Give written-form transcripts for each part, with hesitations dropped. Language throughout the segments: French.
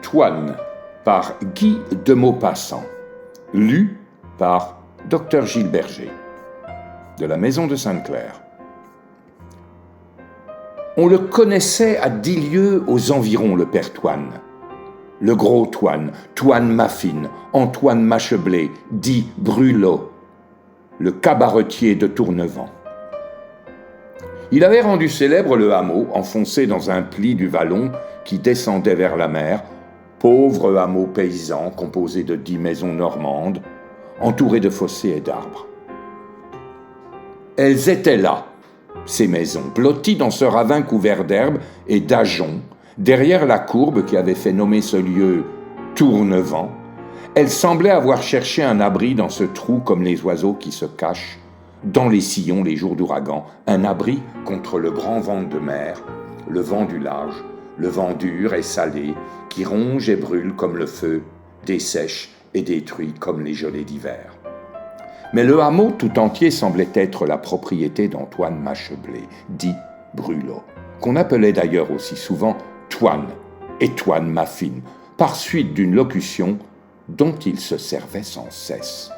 Toine par Guy de Maupassant, lu par Dr Gilles Berger, de la Maison de Sainte-Claire. On le connaissait à 10 lieues aux environs, le père Toine. Le gros Toine, Toine Maffine, Antoine Macheblé, dit Brulot, le cabaretier de Tournevent. Il avait rendu célèbre le hameau, enfoncé dans un pli du vallon qui descendait vers la mer, pauvre hameau paysan composé de 10 maisons normandes, entouré de fossés et d'arbres. Elles étaient là, ces maisons, blotties dans ce ravin couvert d'herbes et d'ajoncs, derrière la courbe qui avait fait nommer ce lieu Tournevent. Elles semblaient avoir cherché un abri dans ce trou comme les oiseaux qui se cachent dans les sillons les jours d'ouragan, un abri contre le grand vent de mer, le vent du large, le vent dur et salé qui ronge et brûle comme le feu, dessèche et détruit comme les gelées d'hiver. Mais le hameau tout entier semblait être la propriété d'Antoine Macheblé, dit Brulot, qu'on appelait d'ailleurs aussi souvent Toine et Toine Maffine, par suite d'une locution dont il se servait sans cesse.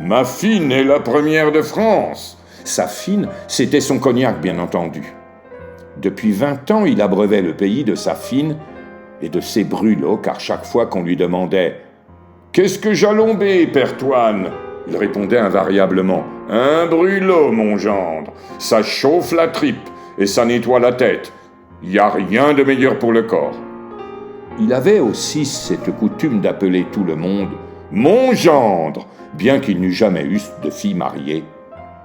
Maffine est la première de France. Sa fine, c'était son cognac, bien entendu. Depuis 20 ans, il abreuvait le pays de sa fine et de ses brulots, car chaque fois qu'on lui demandait « Qu'est-ce que jalombé, père Toine ?» il répondait invariablement « Un brulot, mon gendre, ça chauffe la tripe et ça nettoie la tête. Y a rien de meilleur pour le corps. » Il avait aussi cette coutume d'appeler tout le monde « Mon gendre », bien qu'il n'eût jamais eu de fille mariée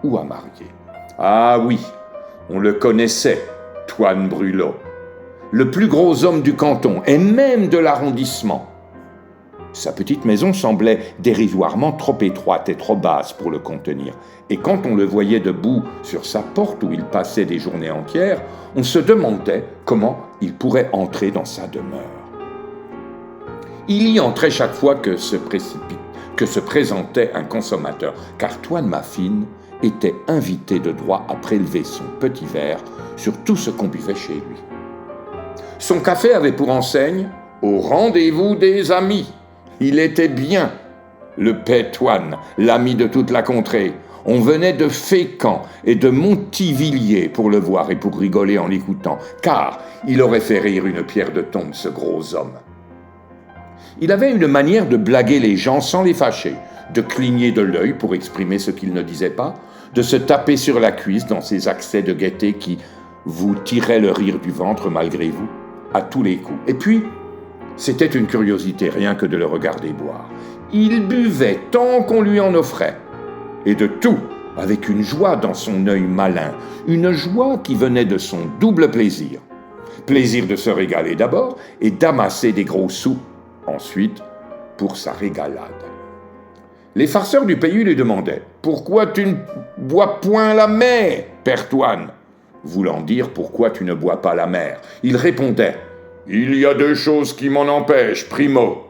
ou à marier. Ah oui, on le connaissait, Toine Brulot, le plus gros homme du canton et même de l'arrondissement. Sa petite maison semblait dérisoirement trop étroite et trop basse pour le contenir, et quand on le voyait debout sur sa porte où il passait des journées entières, on se demandait comment il pourrait entrer dans sa demeure. Il y entrait chaque fois que se présentait un consommateur, car Toine Maffine était invité de droit à prélever son petit verre sur tout ce qu'on buvait chez lui. Son café avait pour enseigne « Au rendez-vous des amis ». Il était bien, le père Toine, l'ami de toute la contrée. On venait de Fécamp et de Montivilliers pour le voir et pour rigoler en l'écoutant, car il aurait fait rire une pierre de tombe, ce gros homme. Il avait une manière de blaguer les gens sans les fâcher, de cligner de l'œil pour exprimer ce qu'il ne disait pas, de se taper sur la cuisse dans ces accès de gaieté qui vous tiraient le rire du ventre malgré vous, à tous les coups. Et puis, c'était une curiosité rien que de le regarder boire. Il buvait tant qu'on lui en offrait, et de tout, avec une joie dans son œil malin, une joie qui venait de son double plaisir. Plaisir de se régaler d'abord et d'amasser des gros sous ensuite pour sa régalade. Les farceurs du pays lui demandaient « Pourquoi tu ne bois point la mer, père Toine ?» voulant dire « Pourquoi tu ne bois pas la mer ?» Il répondait « Il y a 2 choses qui m'en empêchent, primo.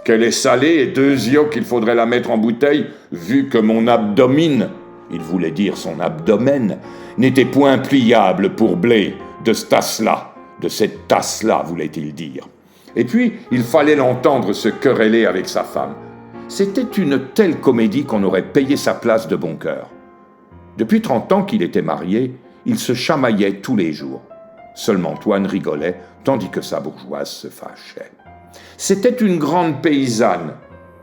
Qu'elle est salée et deuxio qu'il faudrait la mettre en bouteille, vu que mon abdomine, il voulait dire son abdomen, n'était point pliable pour blé de cette tasse-là, voulait-il dire. Et puis, il fallait l'entendre se quereller avec sa femme. C'était une telle comédie qu'on aurait payé sa place de bon cœur. Depuis 30 ans qu'il était marié, il se chamaillait tous les jours. Seulement Toine rigolait, tandis que sa bourgeoise se fâchait. C'était une grande paysanne,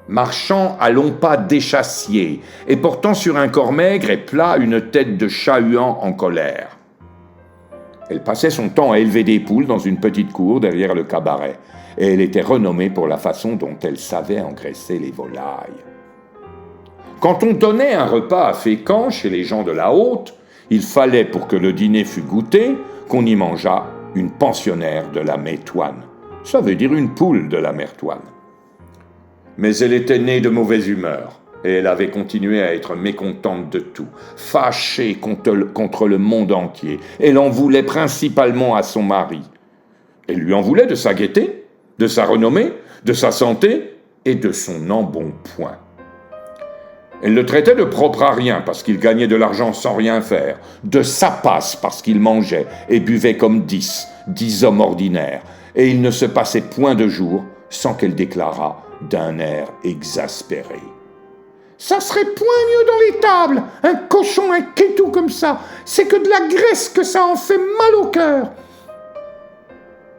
marchant à longs pas d'échassier et portant sur un corps maigre et plat une tête de chat-huant en colère. Elle passait son temps à élever des poules dans une petite cour derrière le cabaret, et elle était renommée pour la façon dont elle savait engraisser les volailles. Quand on donnait un repas à Fécamp chez les gens de la Haute, il fallait, pour que le dîner fût goûté, qu'on y mangeât une pensionnaire de la mère Toine. Ça veut dire une poule de la mère Toine. Mais elle était née de mauvaise humeur, et elle avait continué à être mécontente de tout, fâchée contre le monde entier. Elle en voulait principalement à son mari. Elle lui en voulait de sa gaieté, de sa renommée, de sa santé et de son embonpoint. Elle le traitait de propre à rien parce qu'il gagnait de l'argent sans rien faire, de sapace parce qu'il mangeait et buvait comme 10 hommes ordinaires, et il ne se passait point de jour sans qu'elle déclarât d'un air exaspéré: « Ça serait point mieux dans les tables, un cochon, un quétou comme ça, c'est que de la graisse que ça en fait mal au cœur. »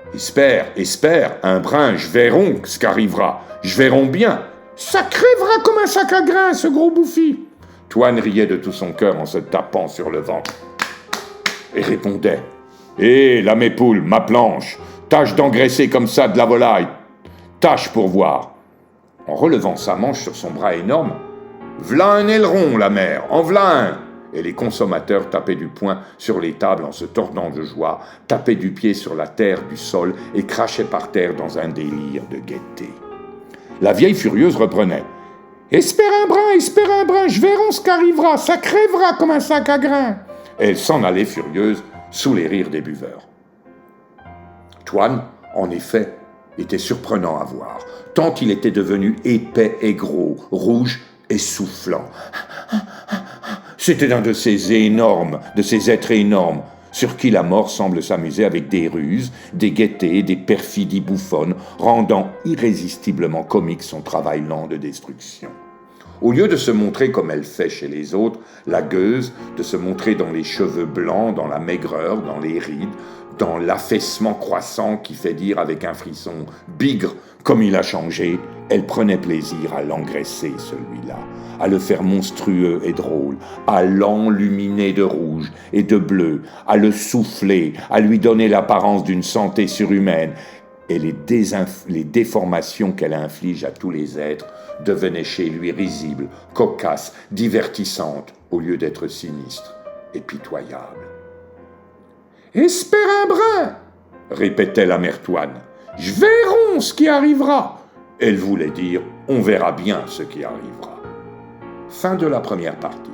« Espère, un brin, je verrons ce qu'arrivera, je verrons bien. Ça crèvera comme un sac à grains, ce gros bouffi. » Toine riait de tout son cœur en se tapant sur le ventre et répondait: « Hé, la mépoule, ma planche, tâche d'engraisser comme ça de la volaille, tâche pour voir. » En relevant sa manche sur son bras énorme: « V'là un aileron, la mère, en v'là un !» Et les consommateurs tapaient du poing sur les tables en se tordant de joie, tapaient du pied sur la terre du sol et crachaient par terre dans un délire de gaieté. La vieille furieuse reprenait: « Espère un brin, je verrai ce qu'arrivera, ça crèvera comme un sac à grains. » Elle s'en allait furieuse sous les rires des buveurs. Toine, en effet, était surprenant à voir, tant il était devenu épais et gros, rouge et soufflant. C'était un de ces êtres énormes, sur qui la mort semble s'amuser avec des ruses, des gaietés, des perfidies bouffonnes, rendant irrésistiblement comique son travail lent de destruction. Au lieu de se montrer comme elle fait chez les autres, la gueuse, de se montrer dans les cheveux blancs, dans la maigreur, dans les rides, dans l'affaissement croissant qui fait dire avec un frisson « bigre, comme il a changé », elle prenait plaisir à l'engraisser, celui-là, à le faire monstrueux et drôle, à l'enluminer de rouge et de bleu, à le souffler, à lui donner l'apparence d'une santé surhumaine. Et les déformations qu'elle inflige à tous les êtres devenaient chez lui risibles, cocasses, divertissantes, au lieu d'être sinistres et pitoyables. « Espère un brin !» répétait la mère Toine. « Je verrai ce qui arrivera !» Elle voulait dire « on verra bien ce qui arrivera ». Fin de la première partie.